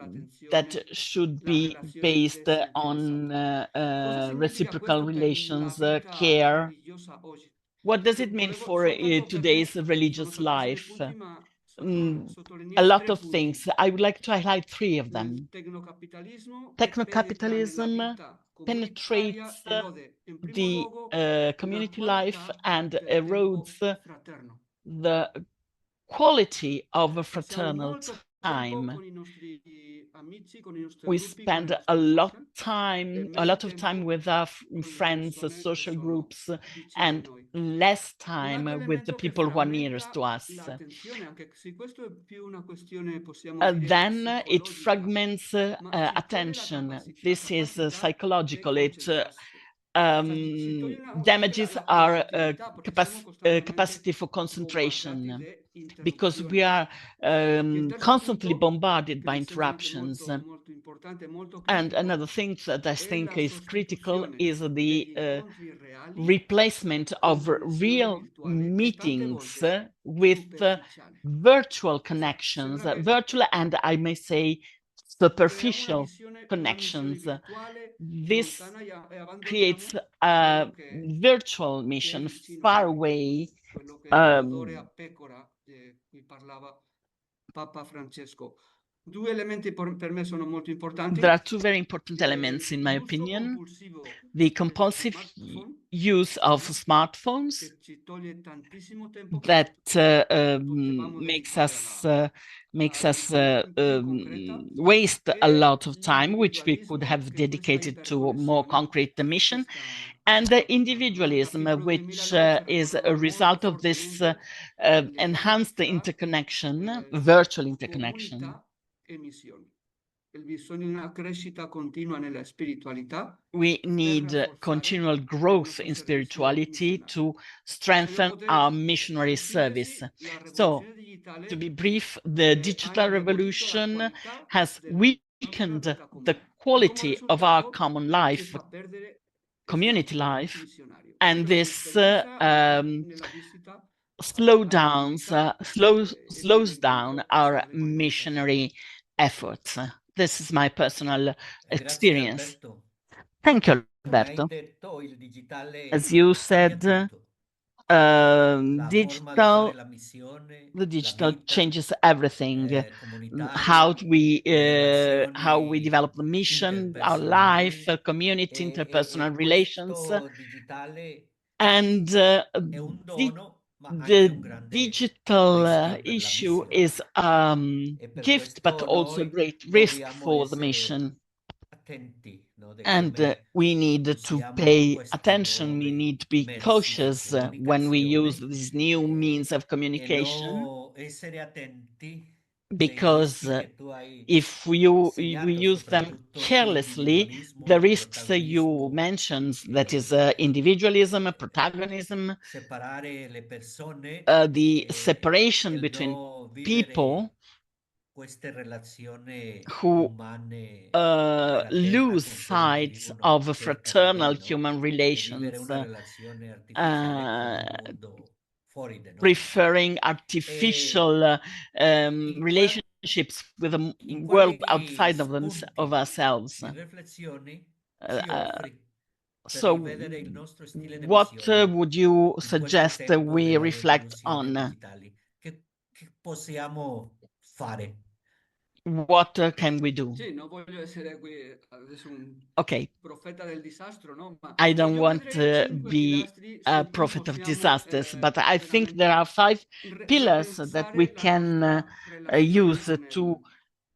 that l'attenzione, should la be relazione based on disinteressata. Cosa significa reciprocal questo per la relations, vita care. religiosa oggi? What does it mean for Soltanto today's perché sono religious tantissimi life? punti, ma A sottolineare lot tre of punti. things. I would like to highlight three of Nel them. tecnocapitalismo che penetra nella Technocapitalism vita comunitaria penetrates erode in primo the luogo una community life qualità and del tempo erodes fraterno. the quality of a Passiamo fraternal molto tempo time. con i nostri amici, con i nostri We gruppi, con i spend nostri social e a meno lot of time tempo with our con le friends, persone che social sono groups, vicine a and noi. less Un altro time with the elemento che people who are nearest to frammenta us. l'attenzione, anche se questo è più una questione, possiamo dire, Then it psicologica, fragments ma ci toglie attention. la This is capacità di psychological. It concentrarsi. Ci toglie anche damages la our concentratività perché siamo costantemente capacity for bombardati concentration da because we interruzioni. are E il terzo constantly punto, bombarded che by mi sembra anche interruptions. molto importante, molto And critico, another thing that I è think la is critical sostituzione is degli the incontri reali replacement con of connessioni real virtuali che tante meetings volte with superficiali. virtual connections, Sembra che virtual and I may say creiamo superficial una visione connections. virtuale This lontana e creates abbandoniamo a quello virtual che è mission vicino a far noi, away. quello che è l'odore a pecora di cui parlava Papa Francesco. Due elementi per me sono molto importanti. There are two very important elements, in my L'uso opinion. compulsivo The degli compulsive smartphone, use of smartphones che ci toglie tantissimo tempo che that potevamo makes dedicare us alla vita più concreta, waste a e lot of time, which we could l'individualismo have che questa dedicated to more iperconnessione concrete mission, sta and the portando. No? Il individualism, capitolo del which 2009 ci is a ricordava molto result of this fortemente il legame enhanced tra interconnection, virtual interconnection. comunità e missioni. Il bisogno di una crescita continua nella spiritualità We per need rafforzare continual il growth nostro in servizio spirituality missionario. to Se strengthen devo our poter, missionary in service. sintesi, la So, rivoluzione digitale to be brief, the ha digital indebolito la revolution qualità has della nostra weakened vita the comune e come quality of our risultato common ci life, fa perdere il community senso life, missionario. and Quindi la this differenza è nella visita alla comunità e per slows down l'incontro our personale con le persone. missionary efforts. This is my personal Grazie experience. Alberto. Thank you, Come hai Alberto. detto, il digitale As you cambia said, tutto. La forma di fare digital la missione, the la digital vita changes everything. How comunitaria, we le develop the relazioni mission, our life, interpersonali community, interpersonal e relations, questo digitale and è un the dono, ma anche the un grande digital rischio per la issue missione. is E per gift, but questo also a noi great risk dobbiamo for the essere mission. attenti, no, di And come we need to usiamo pay questi attention. We nuovi need to be mezzi di cautious when we use comunicazione these new means of e communication, essere attenti dei because rischi che tu hai if we segnato, use them soprattutto carelessly, l'individualismo, the il risks you protagonismo, mentioned, that is individualism, protagonism, separare le persone the e separation il between no people vivere queste relazioni who umane lose con quelli che sight vivono of cerca di fraternal te, no? human E vivere relations, una relazione artificiale con uh, un mondo fuori di noi. preferring E artificial in, relationships with a in world quali outside of of spunti ourselves. di riflessioni Uh, ci uh, offri per so, rivedere il nostro stile di what missione would you in questo suggest tempo we della reflect rivoluzione on? digitale? Che possiamo fare? What can we do? Sì, non voglio essere qui adesso un Okay, profeta del disastro, no? Ma I don't io want vedrei to cinque be pilastri a su cui prophet of possiamo disasters, but I think there are 5 pillars that we ripensare la can nostra relazione use con to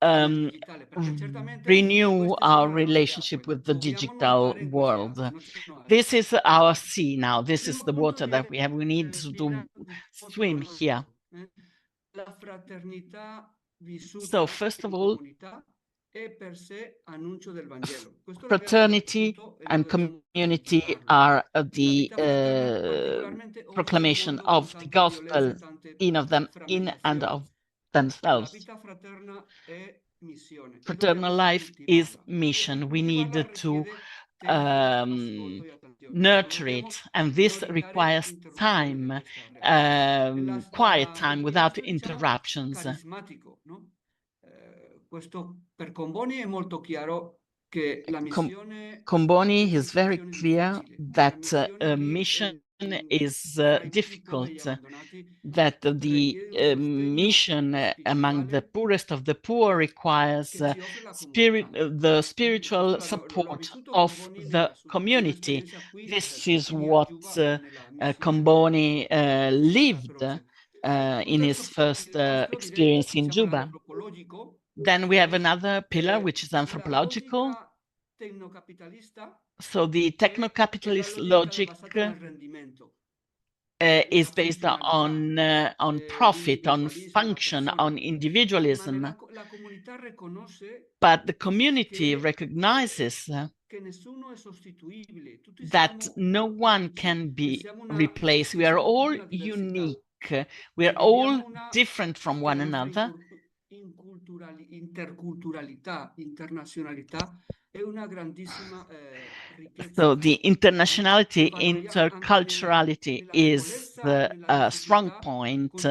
nel um, digitale, perché certamente renew queste our sono le nostre relationship acque. with the Dobbiamo digital nuotare in queste world. acque, non ci sono altre. This is our sea now. Il This is primo the punto water that direi we have. We need to molto swim here. la fraternità So, vissuta first of in all, comunità Fraternity and community are the proclamation of the gospel in and of themselves. Fraternal life is mission. We need to nurture it, and this requires time, quiet time without interruptions. Comboni is very clear that a mission is difficult, that the mission among the poorest of the poor requires the spiritual support of the community. This is what Comboni lived in his first experience in Juba. Then we have another pillar, which is anthropological. So the techno-capitalist logic is based on profit, on function, on individualism. But the community recognizes that no one can be replaced. We are all unique. We are all different from one another. So the internationality, interculturality is the strong point.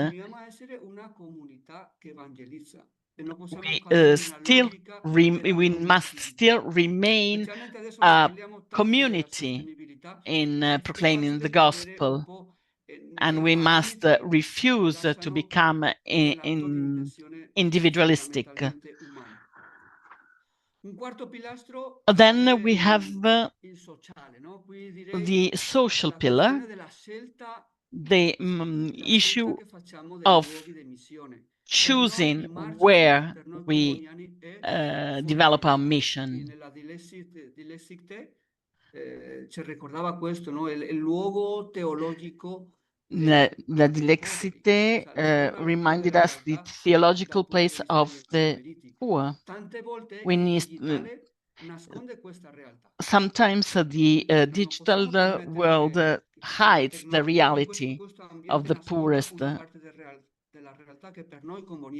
We must still remain a community in proclaiming the gospel, and we must refuse to become individualistic. Then we have the social pillar, the issue of choosing where we develop our mission. La Dilexite reminded us the theological place of the poor. We need sometimes the digital world hides the reality of the poorest.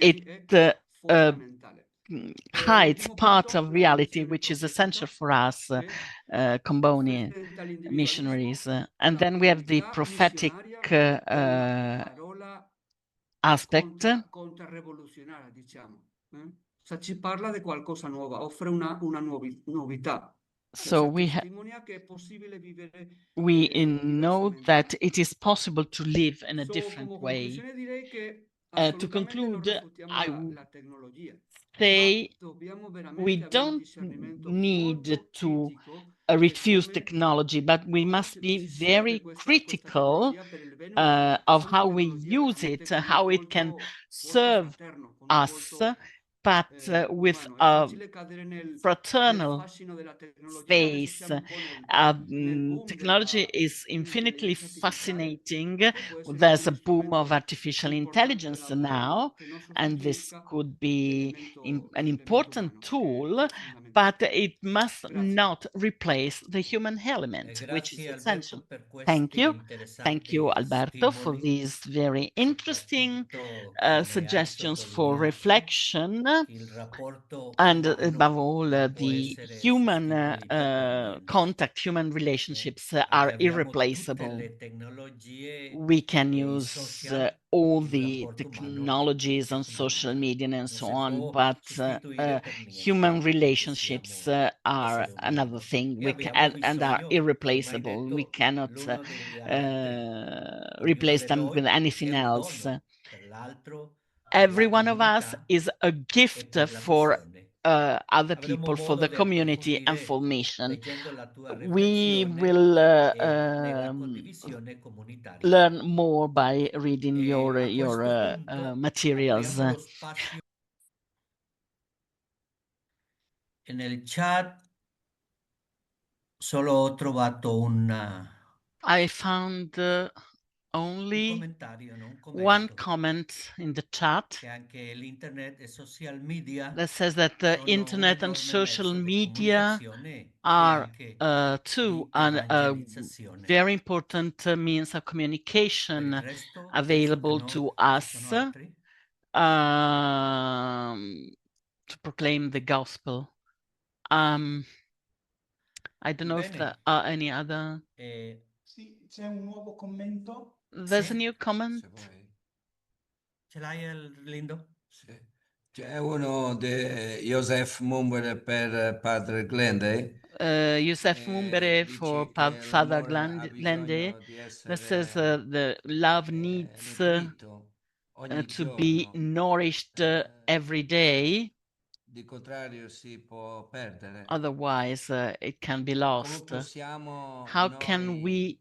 It hides part of reality which is essential for us, Comboni missionaries. And then we have the prophetic aspect. Ci parla di qualcosa nuova, offre una novità. So we know that it is possible to live in a different way. To conclude, I would say we don't need to refuse technology, but we must be very critical of how we use it, how it can serve us, but with a fraternal face. Technology is infinitely fascinating. There's a boom of artificial intelligence now, and this could be an important tool, but it must not replace the human element, which is essential. Thank you. Thank you, Alberto, for these very interesting suggestions for reflection. And above all, the human contact, human relationships are irreplaceable. We can use all the technologies on social media and so on, but human relationships are another thing and are irreplaceable. We cannot replace them with anything else. Every one of us is a gift for other people, for the community, and for mission. We will learn more by reading your materials. Nel chat solo ho trovato I found only commentario, no? Un one commento, comment in the chat che anche l'internet e social media that says that the sono un internet and enorme social mezzo di media comunicazione e are anche too di a evangelizzazione. very important means of Per il communication resto, penso che available no, to ci us sono altri. to proclaim the gospel. I don't know if Bene. there are any other. Sì, c'è un nuovo commento. There's Sì. a new comment. Se vuoi. Ce l'hai, Lindo? Sì. C'è uno di Joseph Mumbere per padre Glende. Youssef Mumbere for Dice che Father l'amore ha Glende. bisogno di That says essere the love needs nutrito ogni to be giorno. nourished every day. Di contrario si può perdere. Otherwise, it can be Come lost. possiamo How can noi we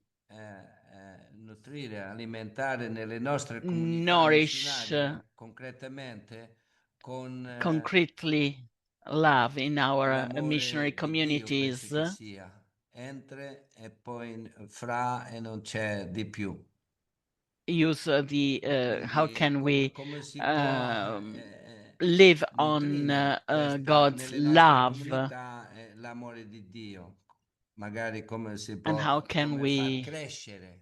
nutrire, alimentare nelle nostre comunità nourish missionarie concretamente con concretely love in our missionary l'amore di Dio, penso communities? che sia. Entre e poi fra e non c'è di più. Use how Quindi can we come si può live on nutrire God's nelle nostre love, comunità l'amore di Dio? Magari come si and può how can come far we crescere,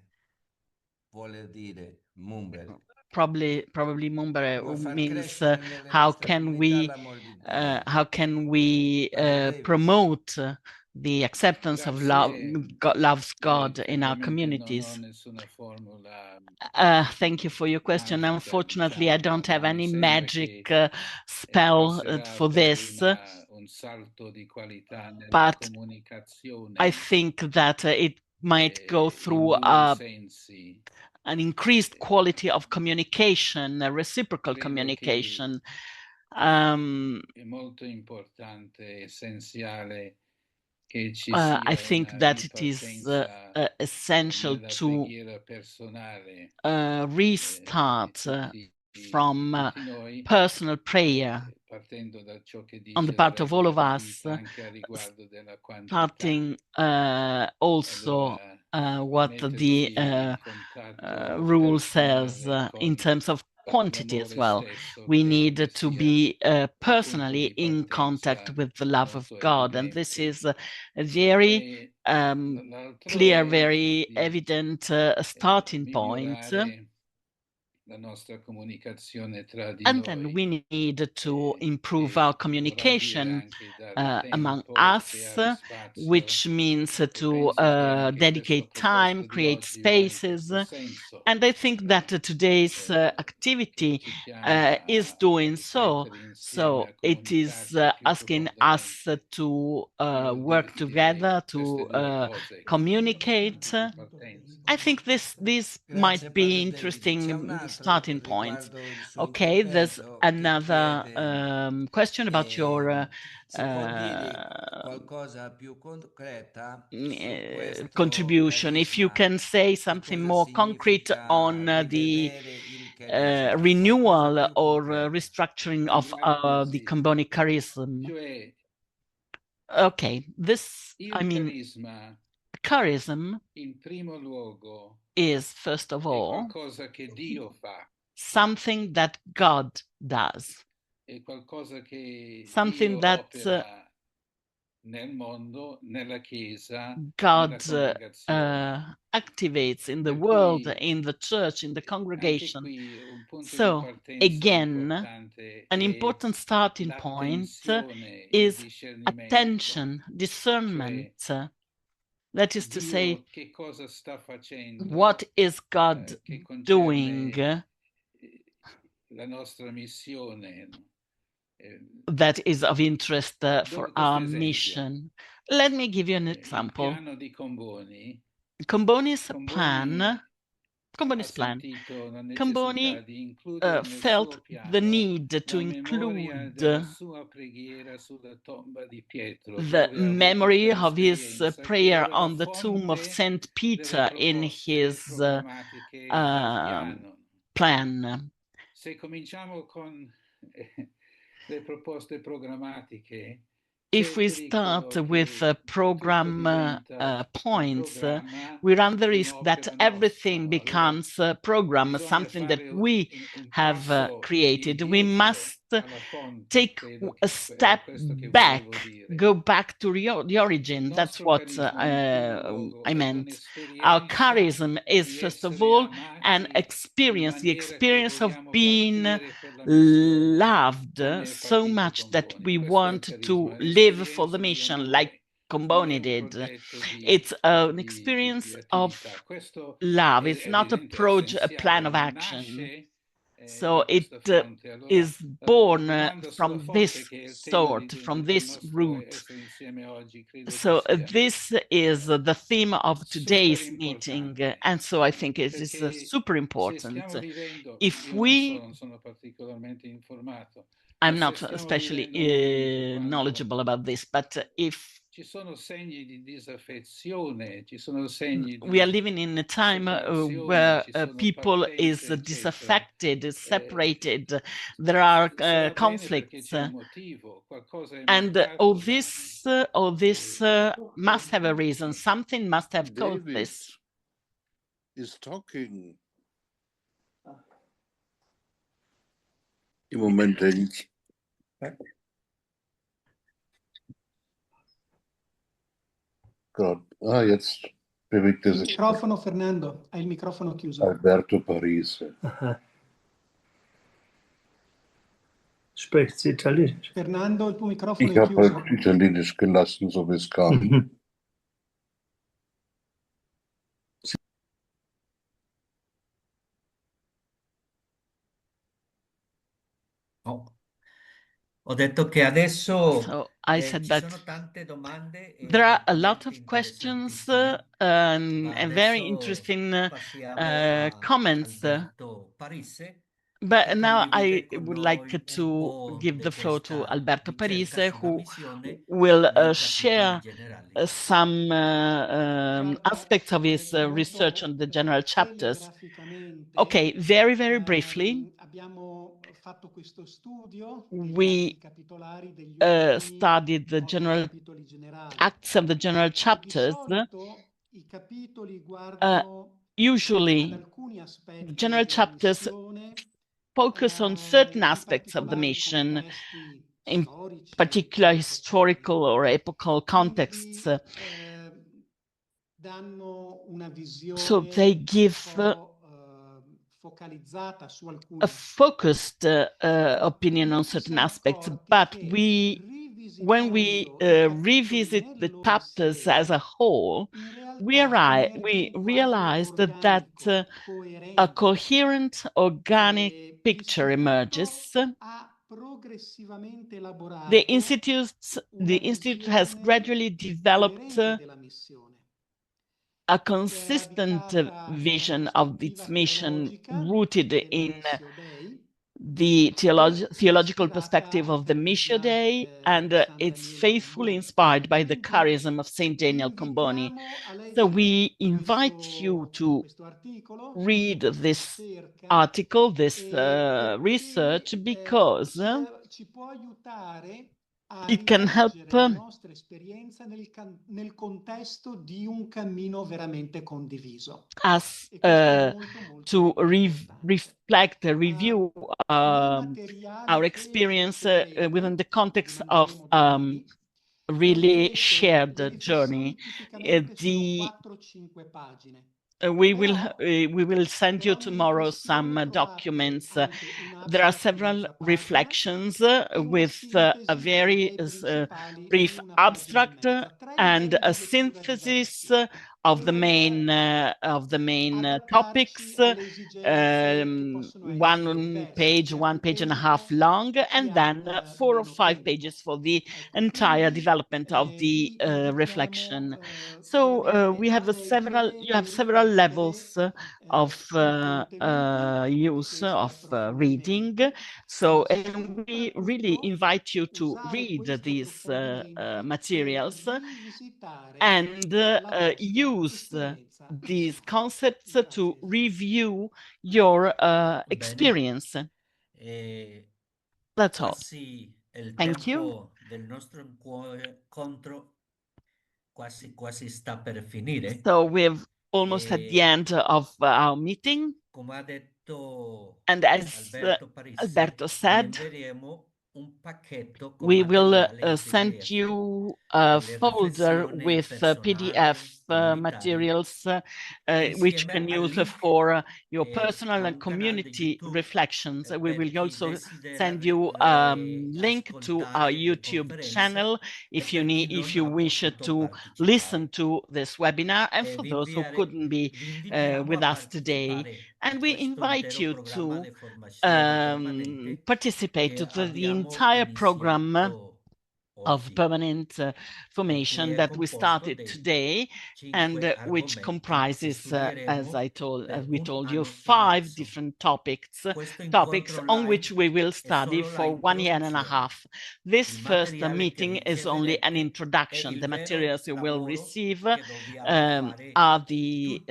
vuole dire Mumbere. probably Mumbere Come far means crescere nelle how nostre can comunità we l'amore di Dio. how can we promote the acceptance of love, loves God in our communities? Non ho nessuna formula. Thank you for your question. Magica, Unfortunately, I don't have ma mi any sembra magic che spell passerà for per this, un salto di qualità nella but I comunicazione think that it might go in through due sensi. an increased quality of communication, reciprocal Credo che communication. è molto importante, essenziale che ci I sia think una that it is ripartenza essential nella to preghiera personale. restart from tutti noi, personal prayer partendo da ciò che on the dice la part of all regola of di us, vita anche a riguardo della quantità. starting also Allora, what the mettersi in contatto rule says personale in con terms of quantity as l'amore well. stesso, We credo need che to sia be un punto personally di in contact partenza with the love of molto God, and this evidente. is a very E l'altro clear, è very di evident starting point. migliorare la nostra comunicazione tra di And then noi, we need to improve che our vorrà dire communication anche dare among tempo, us, creare spazio, which means e to penso che anche questo dedicate time, proposto di create oggi va in spaces. questo senso. And I think that today's Che activity ci chiama is a doing so. riflettere insieme, So a it is comunicarci più asking us profondamente. to Io work direi together, queste to due cose come communicate. punto di partenza. I think this might Grazie be padre David. C'è un interesting altro starting points. riguardo il suo Okay, there's intervento che another chiede question about your se può dire qualcosa più concreta su questo contribution. If you carisma, can say che something cosa more concrete significa on the rivedere il carisma, qualcosa renewal più or concreto. restructuring of the Comboni charism. Cioè, Okay, this, il I mean, carisma charism in primo luogo is, first of è all, qualcosa che Dio fa, something that God does, è qualcosa che something Dio that opera nel mondo, nella Chiesa, nella God congregazione. activates in the Per world, cui in the church, in the anche congregation. qui un punto di So, partenza again, importante an è important starting point l'attenzione, il is discernimento, attention, cioè discernment. That is to say, Dio che cosa sta facendo what is God che concerne doing la nostra missione. No? that is of interest for Questo our esempio, mission? Let me give you an il example. piano di Comboni, Comboni's Comboni plan. ha sentito la necessità Comboni di includere nel felt suo the piano need to la memoria include della sua preghiera sulla tomba di Pietro, the dove ha avuto memory of his quell'esperienza che prayer era la on the tomb of fonte Saint delle Peter in proposte his programmatiche del piano. plan. Se cominciamo con le proposte programmatiche, if we start with program points, we run the risk that everything becomes a program, something that we have created. We must take a step back, go back to the origin. That's what I meant. Our charism is, first of all, an experience, the experience of being loved so much that we want to live for the mission, like Comboni did. It's an experience of love. It's not a plan of action. So it is born from this sort, from this root. So this is the theme of today's meeting, and so I think it is super important. If we, I'm not especially knowledgeable about this, but if we are living in a time where people is disaffected, is separated, there are conflicts, and all this must have a reason. Something must have caused this. Is talking. Im Moment nicht. Gott. Jetzt bewegt er sich. Microfono, Fernando, hai il microfono chiuso. Alberto Parise. Spricht Italienisch. Fernando, il tuo microfono Ich è habe chiuso. halt Italienisch gelassen, so wie es kam. Ho detto che adesso So I said ci that sono tante domande there are a e lot argomenti of questions interessantissimi, ma and very adesso interesting passiamo a comments. Alberto Parisse, But che now I condivide con would noi like un to po' give di the floor to questa Alberto ricerca Parise, sulla who missione will nei capitoli share generali. some aspects of his Molto, research on the general chapters. telegraficamente, Okay, very, very briefly, abbiamo fatto questo studio we degli atti capitolari degli ultimi studied the 8 general capitoli generali. acts of the general E di chapters. solito i capitoli Uh, guardano ad usually, alcuni the aspetti general della chapters missione, focus on certain in aspects of the particolare in mission, contesti in storici, particular epochali. historical or epochal contexts. Quindi danno una So they visione give un po' focalizzata su a alcuni focused opinion on ci certain siamo aspects, accorti but che when we rivisitando i capitoli revisit the nel loro chapters as a insieme, whole, in we realtà emerge un quadro realize that organico, a coerente, coherent, organic che picture emerges. ha progressivamente elaborato The institute has una gradually visione developed coerente della missione, a che è consistent radicata vision nella of its prospettiva mission teologica rooted della in Missio Dei, the theological ispirata perspective al of the Missio carisma Dei, and San it's Daniele faithfully Comboni. inspired by the Dunque, charism of Saint vi Daniel Comboni. invitiamo a So leggere we invite you to questo articolo, read questa this ricerca, article, this perché research, because ci può aiutare a it can help rileggere la nostra esperienza nel contesto di un cammino veramente condiviso. us E questo è molto, molto to importante. reflect, review Nel materiale our che experience riceverete, within the che vi context of manderemo domani, really troverete shared le journey. riflessioni tipicamente sono The 4-5 pagine. we Però will send you per ogni tomorrow riflessione some trovate documents. anche un There are abstract di several mezza pagina reflections e una with a sintesi delle very idee principali di brief una pagina e abstract mezza. Tre and livelli a di lettura synthesis diversi of the per main adattarci topics. alle esigenze che possono essere diverse. C'è One chi page and a pensa half più, long, chi and ha then 4 or meno 5 tempo. pages for the Ecco, entire quindi development of the vi invitiamo reflection. So veramente we a have leggere you have e several levels riflettere of sui contenuti di use questi of reading. approfondimenti So, e and we really soprattutto invite you to usare read questi these approfondimenti per materials rivisitare and la vostra use esperienza these missionaria. concepts to Grazie. review your Bene. experience. That's all. Quasi il Thank you. tempo del nostro incontro quasi sta per finire. So we're almost at the end of our meeting. Come ha detto And as Alberto said, we will send you a folder with PDF materials which you can use for your personal and community reflections. We will also send you a link to our YouTube channel if you wish to listen to this webinar, and for those who couldn't be with us today. And we invite you to participate to the entire program of permanent formation that we started today, and which comprises, as we told you, 5 different topics on which we will study for 1 year and a half. This first meeting is only an introduction. The materials you will receive are the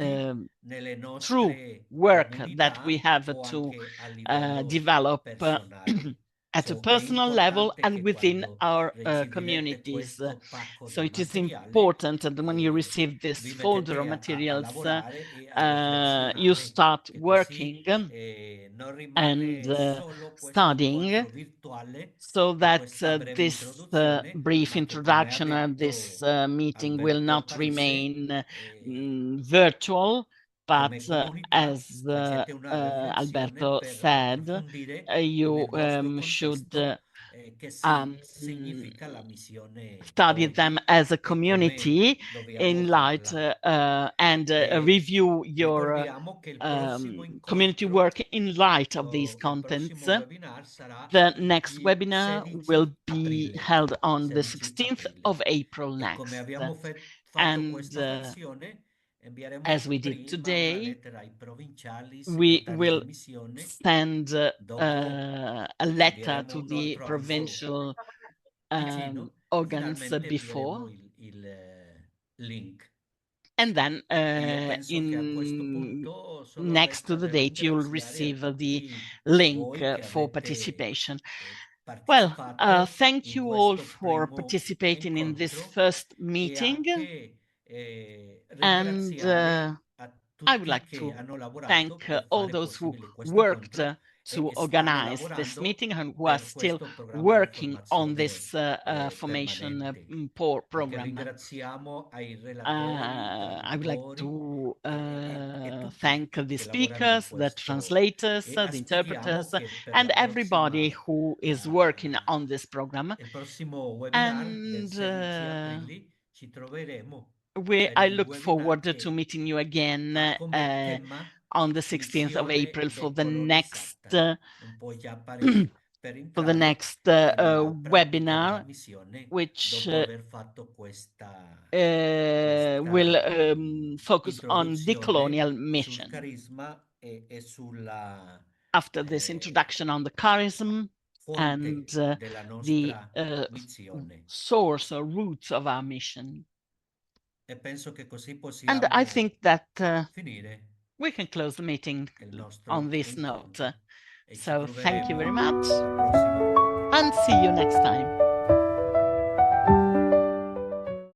true work that we have to develop at a personal level and within our communities. So it is important that when you receive this folder of materials, you start working and studying, so that this brief introduction and this meeting will not remain virtual, but as Alberto said, you should study them as a community in light and review your community work in light of these contents. The next webinar will be held on the 16th of April next. And as we did today, we will send a letter to the provincial organs before. And then next to the date, you'll receive the link for participation. Well, thank you all for participating in this first meeting. And I would like to thank all those who worked to organize this meeting and who are still working on this formation program. I would like to thank the speakers, the translators, the interpreters, and everybody who is working on this program. And I look forward to meeting you again on the 16th of April for the next webinar, which will focus on decolonial mission. After this introduction on the charism and the source or roots of our mission. And I think that we can close the meeting on this note. So thank you very much, and see you next time.